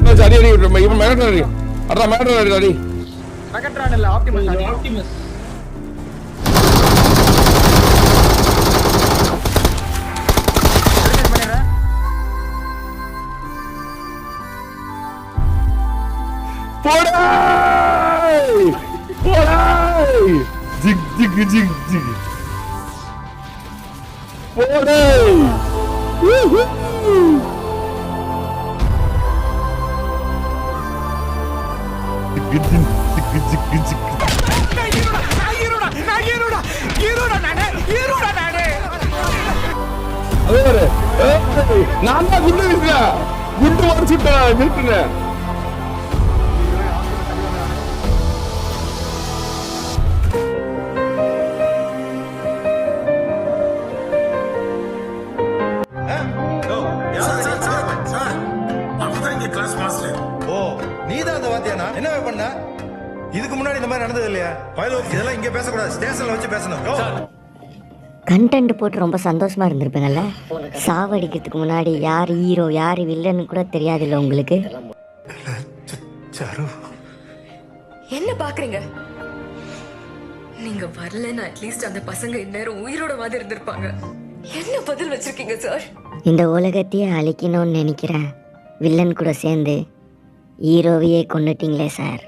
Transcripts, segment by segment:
அடி அடி இவன் மெகட்ரான் அடி அடா மெகட்ரான் அடி அடி மெகட்ரான் இல்ல ஆப்டிமஸ் அடி ஆப்டிமஸ் போடா போடா ஜிக் ஜிக் ஜிக் ஜிக் போடா நான் தான் குண்டு வீசுறேன் குண்டு உடச்சுட்டேன் நிறுத்துனேன் என்ன பண்ண இதுக்கு முன்னாடி இந்த மாதிரி நடந்தது இல்லையா இதெல்லாம் இங்க பேசக்கூடாது ஸ்டேஷன்ல வச்சு பேசணும் கண்டென்ட் போட்டு ரொம்ப சந்தோஷமா இருந்திருப்பீங்கல்ல சாவடிக்கிறதுக்கு முன்னாடி யார் ஹீரோ யார் வில்லன்னு கூட தெரியாதுல்ல உங்களுக்கு என்ன பாக்குறீங்க நீங்க வரலன்னு அட்லீஸ்ட் அந்த பசங்க இந்நேரம் உயிரோட மாதிரி இருந்திருப்பாங்க என்ன பதில் வச்சிருக்கீங்க சார் இந்த உலகத்தையே அழிக்கணும்னு நினைக்கிறேன் வில்லன் கூட சேர்ந்து ஹீரோவையே கொண்டுட்டீங்களே சார்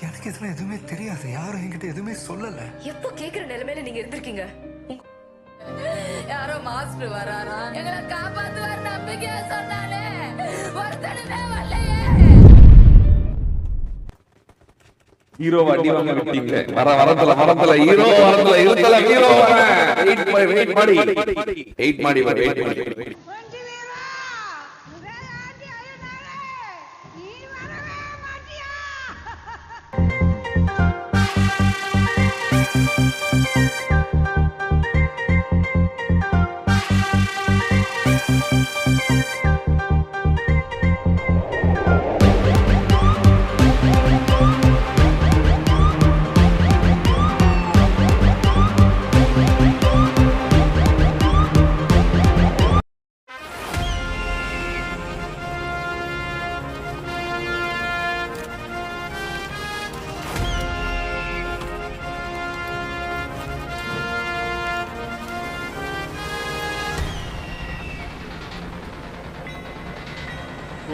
எனக்கு இதெல்லாம் எதுவுமே தெரியாது யாரும் என்கிட்ட எதுவுமே சொல்லல எப்போ கேக்குற நிலைமையில நீங்க இருந்திருக்கீங்க யாரோ மாஸ்டர் வராரா எங்களை காப்பாத்துவார் நம்பிக்கையா சொன்னாலே ஒருத்தனுமே வரலையே ஹீரோ அடி வாங்க விட்டீங்க வரத்துல ஹீரோ வரத்துல இருத்தல ஹீரோ வெயிட் மாடி 8 மாடி வெயிட்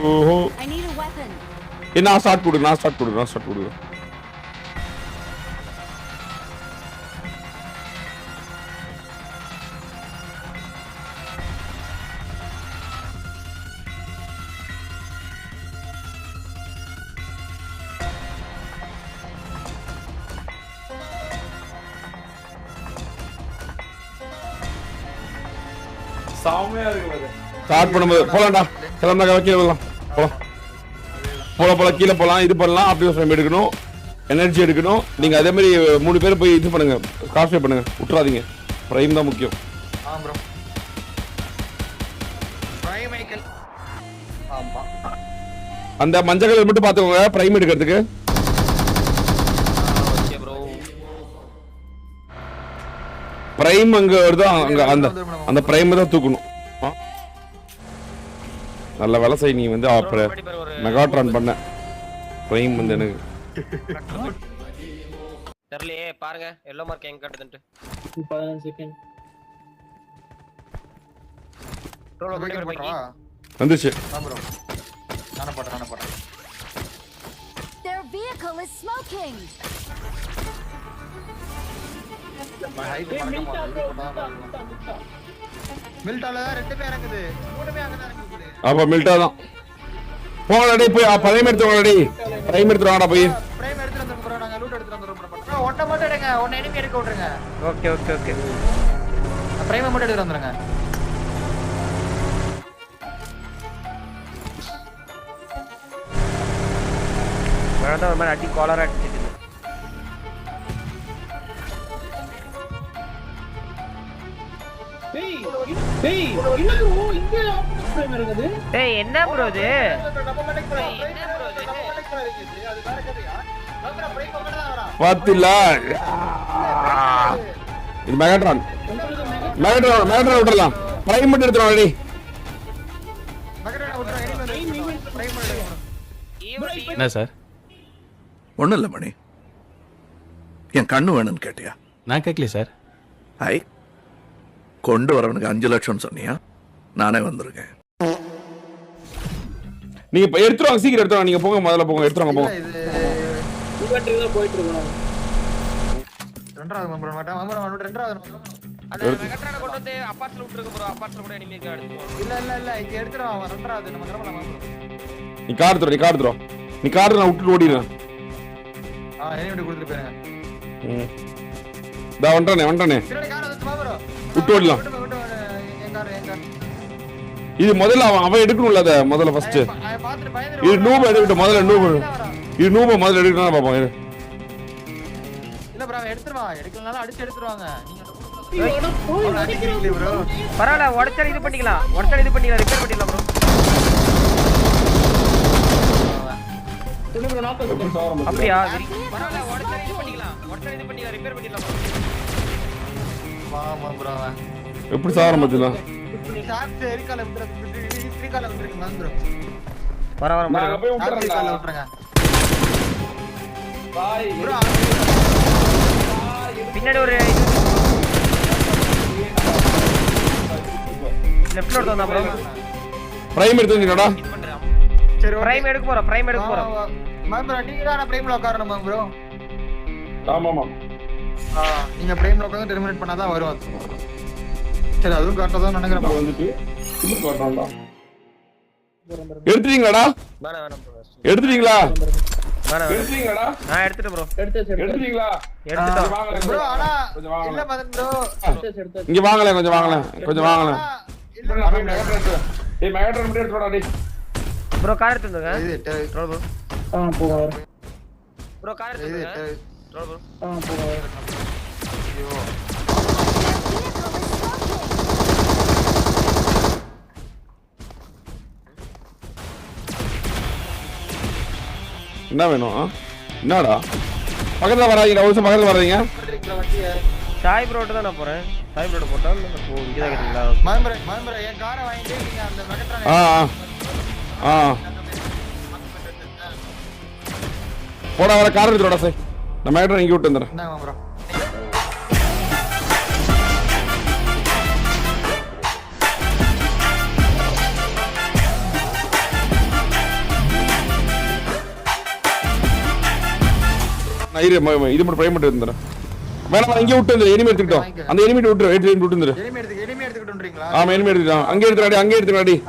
ஓஹோ நான் ஸ்டார்ட் கொடு சாமையா இருக்கு ஸ்டார்ட் பண்ணும்போது போலாம்டா கிளம்பா கீழே போலாம் போலாம் கீழே போலாம் இது பண்ணலாம் அப்படி ஒரு எடுக்கணும் எனர்ஜி எடுக்கணும் நீங்க அதே மாதிரி 3 பேர் போய் இது பண்ணுங்க கார்ஃபே பண்ணுங்க விட்டுறாதீங்க பிரைம் தான் முக்கியம் அந்த மஞ்சள் கலர் மட்டும் பாத்துக்கோங்க பிரைம் எடுக்கிறதுக்கு பிரைம் அங்க வருது அங்க அந்த பிரைம் தான் தூக்கணும் நல்ல வேலை செய் நீ வந்து மெகாட்ரான் பண்ண பிரைம் வந்து எனக்கு தெரியலையே பாருங்க எல்லோ மார்க் எங்க காட்டுதுன்னு 15 செகண்ட் ரோல பண்ணி போறீங்க வந்துச்சு ப்ரோ நானே போறேன் Their vehicle is smoking. மில்டால ரெண்டு பேர் இருக்குது மூணுமே அங்க தான் இருக்குது அப்ப மில்டா தான் போங்கடா போய் பிரைம் எடுத்துவாங்கடா பிரைம் எடுத்துவாங்கடா போய் பிரைம் எடுத்து வந்து போறோம் நாங்க லூட் எடுத்து வந்து போறோம் ஒண்ண மட்டும் எடுங்க ஒண்ண எனிமி எடுக்க விட்டுருங்க ஓகே பிரைம் மட்டும் எடுத்து வந்துருங்க வேறதா ஒரு மாதிரி அடி காலரா அடிச்சிட்டு என்ன ப்ரோ இது பாத்தில இது மெகாட்ரான் விட்டுறலாம் பிரைம் மட்டும் எடுத்துறோம் ரெடி என்ன சார்? ஒண்ணும் இல்ல மணி, என் கண்ணு வேணும்னு கேட்டியா? நான் கேட்கல சார். ஐ, கொண்டு வரவனுக்கு 5 லட்சம் சொன்னியா? நானே வந்திருக்கேன். நீங்க இப்ப எடுத்துருவாங்க, சீக்கிரம் எடுத்துருவாங்க. நீங்க போங்க, முதல்ல போங்க, எடுத்துருவாங்க போங்க. இது போயிட்டு இருக்கணும். ரெண்டாவது மெம்பர் மாட்டேன் ரெண்டாவது அந்த மெகட்ரான கொண்டு வந்து அப்பார்ட்ல விட்டுருக்கு ப்ரோ. அப்பார்ட்ல கூட எனிமி இருக்க எடுத்துக்கோ. இல்ல இங்க எடுத்துறோம். அவன் ரெண்டாவது நம்ம கிளம்பலாம். நீ கார் எடுத்துரும். நீ கார் நான் விட்டுட்டு ஓடிடுறேன். எனிமி கொடுத்துட்டு போயிருங்க. டா வந்துட்டானே. பின்னாடி கார் வந்து ப்ரோ. விட்டு ஓடலாம். என் கார். இது முதல்ல அவன் எடுக்கணும்ல, அத முதல்ல ஃபர்ஸ்ட். பாத்துட்டு பயந்துரு. இது நூப எடுக்கட்டும் முதல்ல. நூப முதல்ல எடுக்கணும் பாப்போம். இல்ல ப்ரோ, அவன் எடுத்துருவான். எடுக்கலனால அடிச்சு எடுத்துருவாங்க. நீங்க பரவாயில்ல, உடச்சல் இது பண்ணிக்கலாம். ரிப்பேர் பண்ணிடலாம் ப்ரோ. அப்படியா? பரவாயில்ல, உடச்சல் இது பண்ணிக்கலாம். ரிப்பேர் பண்ணிடலாம் ப்ரோ. வாமா ப்ரோ. எப்படி சாவரம் பத்திலாம் ஷார்ட் எரிகால விட்டுருங்க ப்ரோ. வர நான் போய் விட்டுறேன். Bye bro. பின்னாடி ஒரு லெஃப்ட்ல ஓடுதா ப்ரோ? பிரைம் எடுத்துங்கடா. சரி, பிரைம் எடுக்க போறோம். ப்ரோ நீங்க தான் பிரைம்ல உட்காரணும் ப்ரோ. ஆமாமா. நீங்க பிரைம்ல உட்கார்ந்து டெர்மினேட் பண்ணாதான் வரும். சரி, அதுவும் கரெக்ட்டா தான் நினைக்கிறேன் ப்ரோ. வந்துட்டு இன்னும் வரணும்டா. எடுத்துட்டீங்களாடா? வேணாம் ப்ரோ. எடுத்துட்டீங்களா? எடுத்துட்டீங்களாடா? நான் எடுத்துட்டேன் ப்ரோ. எடுத்துட்டீங்களா? எடுத்துட்டோம் ப்ரோ. ஆனா கொஞ்சம் வாங்க. இல்ல மதன் ப்ரோ. இங்க வாங்களே, கொஞ்சம் வாங்களே. இல்ல டேய் மெகாட்ரான் மட்டும் எடுத்துடா டேய். ப்ரோ கார் எடுத்துங்க. இது ரோல் ப்ரோ. போங்க ப்ரோ கார் எடுத்துங்க. Roll bro. போங்க. ஐயோ. என்ன வேணும்? என்னடா பக்கத்துல வராதீங்க, ஒரு பக்கத்துல வராதீங்க. சாய் ப்ரோட்ட தான் நான் போறேன். சாய் ப்ரோட்ட போட்டா இங்க தான் கேட்டீங்களா? மயம்பர என் காரை வாங்கிட்டு நீங்க அந்த மெகட்ரான் போடா, வர கார் எடுத்துடா சார். நான் மெகட்ரான் இங்க விட்டு வந்துறேன். இந்தாங்க ப்ரோ. இது மட்டும் பிரைம் மட்டும் எடுத்துறேன். வேணாம், இங்க விட்டு வந்துரு. எனிமி எடுத்துட்டோம். அந்த எனிமி விட்டு விட்டு வந்துரு. எனிமி எடுத்துக்கிட்டுன்றீங்களா? ஆமா, எனிமி எடுத்துட்டோம். அங்க எடுத்துறாடி.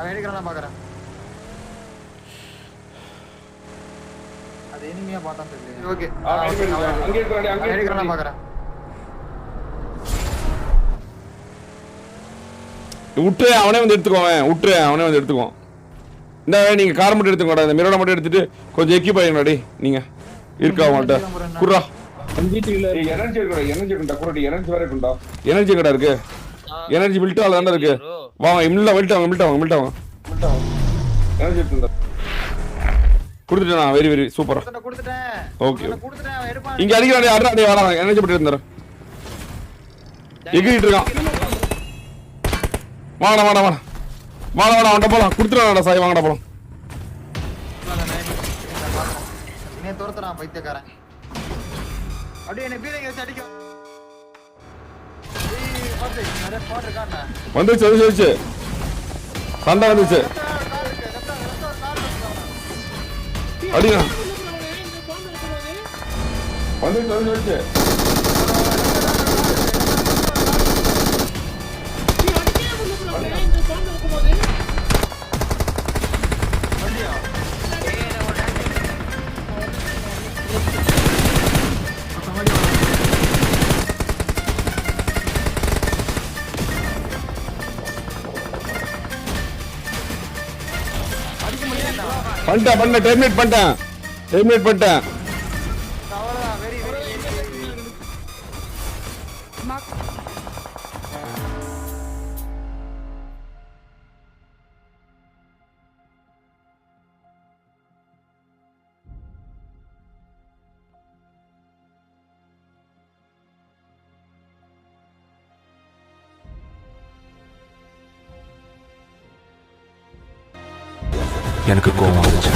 அவன் எடுக்கறானா பாக்குறேன். அது எனிமியா பார்த்தா தெரியல. ஓகே. அங்க எடுக்கறானா பாக்குறேன். விட்டு அவனே வந்து எடுத்துக்குவான். இந்த நீங்க கார் மட்டும் எடுத்துக்கோடா. இந்த மிரோட மட்டும் எடுத்துட்டு கொஞ்சம் எக்யூப் ஆயிடுங்கடி. நீங்க இருக்கா மாட்டா குர்ரா. எனர்ஜி கடை இருக்கு. எனர்ஜி மில்ட் ஆல தான இருக்கு. வாங்க மில்ட் வாங்க. எனர்ஜி எடுத்துடா. குடுத்துட்டேனா? வெரி சூப்பரா. கொடுத்துட்டேன். ஓகே. இங்க அடிக்கறானே அடடா வாடா. எனர்ஜி போட்டு எடுத்துறேன். எகிரிட்டு இருக்கான். வாடா. வாடா போலாம். குடுத்துறானடா சாய். வாங்கடா போலாம். நீ தோர்த்தறான் பைத்தியக்காரன். அப்படியே என்ன பீலிங் வச்சு அடிக்க. ஏய் பாத்து நிறைய ஸ்பாட் இருக்கானே. வந்துச்சு. சண்டை வந்துச்சு. அடிங்க. வந்துச்சு. பண்ணிட்டேன். டெர்மினேட் பண்ணிட்டேன். அவ்வளவுதான். வெரி எனக்கு கோவம் வந்துச்சு.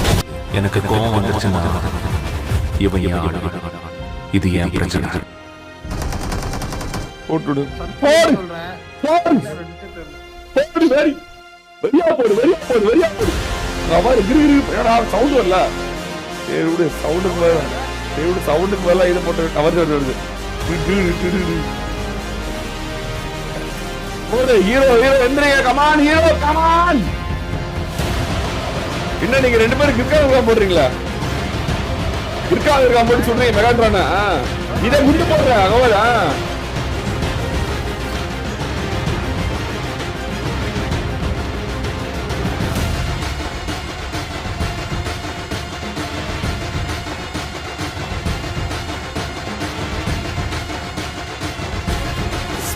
எனக்கு கோபம் வந்துச்சுன்னா இவன் யாரு? இது ஏன் பிரச்சனை? போட்டுடு போடு போடு போடு வெரி வெரியா போடு வெரியா போடு வெரியா போடு அவர் கிரு ஏடா சவுண்ட் வரல ஏவுடு சவுண்டுக்கு மேல ஏவுடு சவுண்டுக்கு மேல இது போட்டு கவர் வருது போடு ஹீரோ ஹீரோ எந்திரிங்க கமான் ஹீரோ கமான் என்ன நீங்க ரெண்டு பேரும் கிர்காங்க போடுறீங்களா கிர்காங்க போட்டு சொல்றீங்க மெகாட்ரானா இதை குண்டு போடுற அகவலா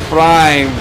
Prime.